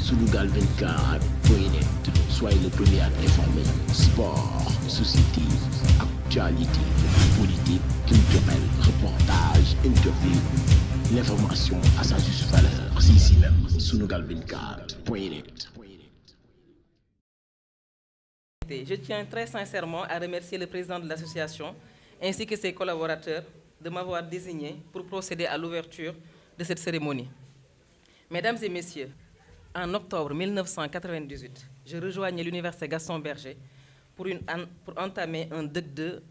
Sunugal 24.net. Soyez le premier à informer. Sport, société, actualité, politique, culturelle, reportage, interview. L'information à sa juste valeur. C'est ici même. Sunugal 24.net. Je tiens très sincèrement à remercier le président de l'association ainsi que ses collaborateurs de m'avoir désigné pour procéder à l'ouverture de cette cérémonie. Mesdames et messieurs, en octobre 1998, je rejoignais l'université Gaston Berger pour entamer un DEC2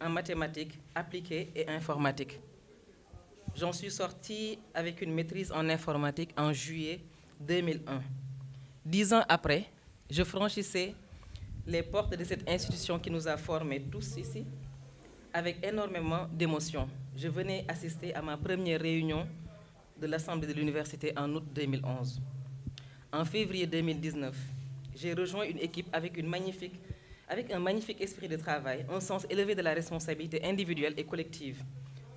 en mathématiques appliquées et informatique. J'en suis sortie avec une maîtrise en informatique en juillet 2001. 10 ans après, je franchissais les portes de cette institution qui nous a formés tous ici avec énormément d'émotion. Je venais assister à ma première réunion de l'Assemblée de l'université en août 2011. En février 2019, j'ai rejoint une équipe avec un magnifique esprit de travail, un sens élevé de la responsabilité individuelle et collective,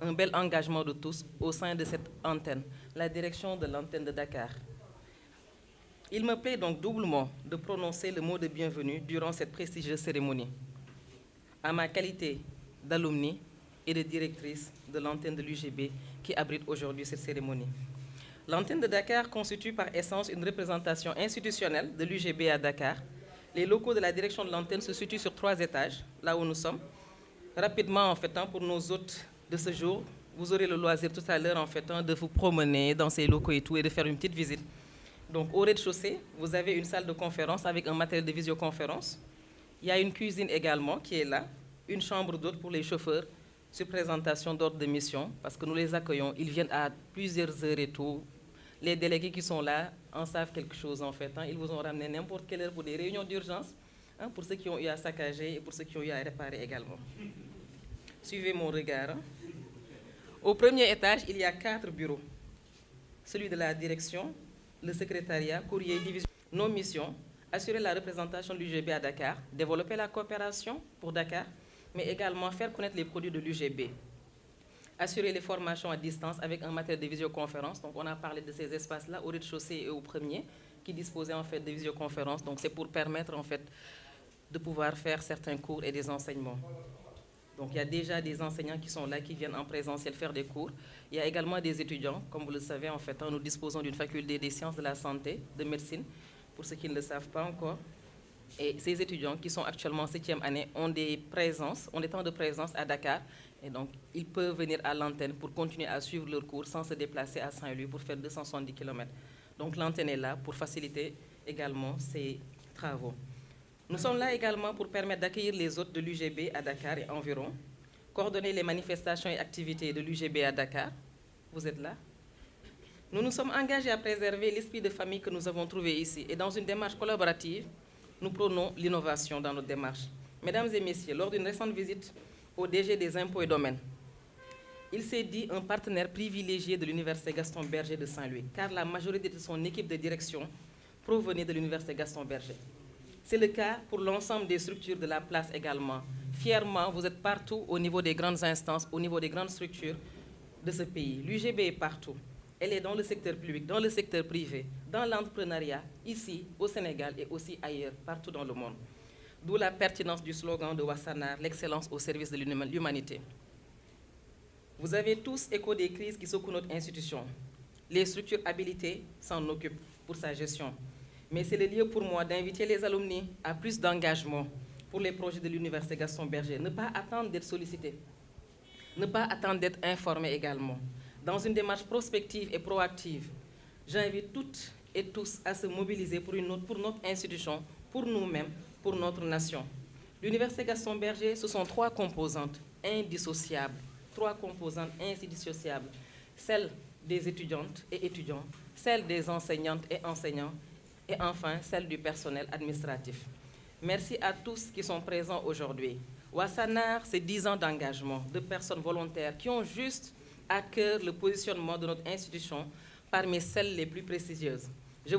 un bel engagement de tous au sein de cette antenne, la direction de l'antenne de Dakar. Il me plaît donc doublement de prononcer le mot de bienvenue durant cette prestigieuse cérémonie. À ma qualité d'alumni et de directrice de l'antenne de l'UGB qui abrite aujourd'hui cette cérémonie. L'antenne de Dakar constitue par essence une représentation institutionnelle de l'UGB à Dakar. Les locaux de la direction de l'antenne se situent sur 3 étages, là où nous sommes. Rapidement, pour nos hôtes de ce jour, vous aurez le loisir tout à l'heure, de vous promener dans ces locaux et tout, et de faire une petite visite. Donc, au rez-de-chaussée, vous avez une salle de conférence avec un matériel de visioconférence. Il y a une cuisine également qui est là, une chambre d'hôte pour les chauffeurs sur présentation d'ordre de mission, parce que nous les accueillons. Ils viennent à plusieurs heures et tout. Les délégués qui sont là en savent quelque chose, Ils vous ont ramené n'importe quelle heure pour des réunions d'urgence, pour ceux qui ont eu à saccager et pour ceux qui ont eu à réparer également. Suivez mon regard. Au premier étage, il y a 4 bureaux. Celui de la direction, le secrétariat, courrier, division. Nos missions, assurer la représentation de l'UGB à Dakar, développer la coopération pour Dakar, mais également faire connaître les produits de l'UGB. Assurer les formations à distance avec un matériel de visioconférence. Donc, on a parlé de ces espaces-là, au rez-de-chaussée et au premier, qui disposaient de visioconférence. Donc, c'est pour permettre de pouvoir faire certains cours et des enseignements. Donc, il y a déjà des enseignants qui sont là, qui viennent en présentiel faire des cours. Il y a également des étudiants. Comme vous le savez, nous disposons d'une faculté des sciences de la santé, de médecine, pour ceux qui ne le savent pas encore. Et ces étudiants qui sont actuellement en 7e année ont des temps de présence à Dakar. Et donc, ils peuvent venir à l'antenne pour continuer à suivre leurs cours sans se déplacer à Saint-Louis pour faire 270 km. Donc, l'antenne est là pour faciliter également ces travaux. Nous sommes là également pour permettre d'accueillir les hôtes de l'UGB à Dakar et environ, coordonner les manifestations et activités de l'UGB à Dakar. Vous êtes là. Nous nous sommes engagés à préserver l'esprit de famille que nous avons trouvé ici. Et dans une démarche collaborative, nous prônons l'innovation dans notre démarche. Mesdames et messieurs, lors d'une récente visite au DG des impôts et domaines, il s'est dit un partenaire privilégié de l'université Gaston Berger de Saint-Louis, car la majorité de son équipe de direction provenait de l'université Gaston Berger. C'est le cas pour l'ensemble des structures de la place également. Fièrement, vous êtes partout au niveau des grandes instances, au niveau des grandes structures de ce pays. L'UGB est partout. Elle est dans le secteur public, dans le secteur privé, dans l'entrepreneuriat, ici, au Sénégal et aussi ailleurs, partout dans le monde. D'où la pertinence du slogan de Wassanar, l'excellence au service de l'humanité. Vous avez tous écho des crises qui secouent notre institution. Les structures habilitées s'en occupent pour sa gestion. Mais c'est le lieu pour moi d'inviter les alumni à plus d'engagement pour les projets de l'université Gaston Berger. Ne pas attendre d'être sollicités. Ne pas attendre d'être informés également. Dans une démarche prospective et proactive, j'invite toutes et tous à se mobiliser pour notre institution, pour nous-mêmes, pour notre nation. L'université Gaston Berger, ce sont 3 composantes indissociables, 3 composantes indissociables. Celle des étudiantes et étudiants, celle des enseignantes et enseignants, et enfin celle du personnel administratif. Merci à tous qui sont présents aujourd'hui. Wassanar, c'est 10 ans d'engagement de personnes volontaires qui ont juste à cœur le positionnement de notre institution parmi celles les plus prestigieuses. Je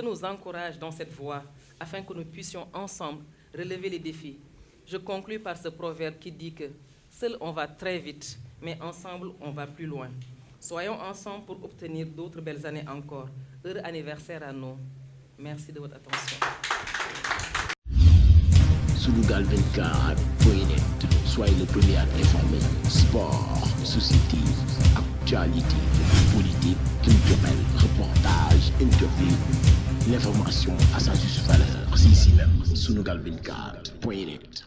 nous encourage dans cette voie afin que nous puissions ensemble relever les défis. Je conclus par ce proverbe qui dit que seul on va très vite, mais ensemble on va plus loin. Soyons ensemble pour obtenir d'autres belles années encore. Heureux anniversaire à nous. Merci de votre attention. Sunugal 24.net, soyez le premier à informer. Sport, société, actualité, politique, culturelle, reportage, interview. L'information à sa juste valeur, c'est ici même, Sunugal 24.net.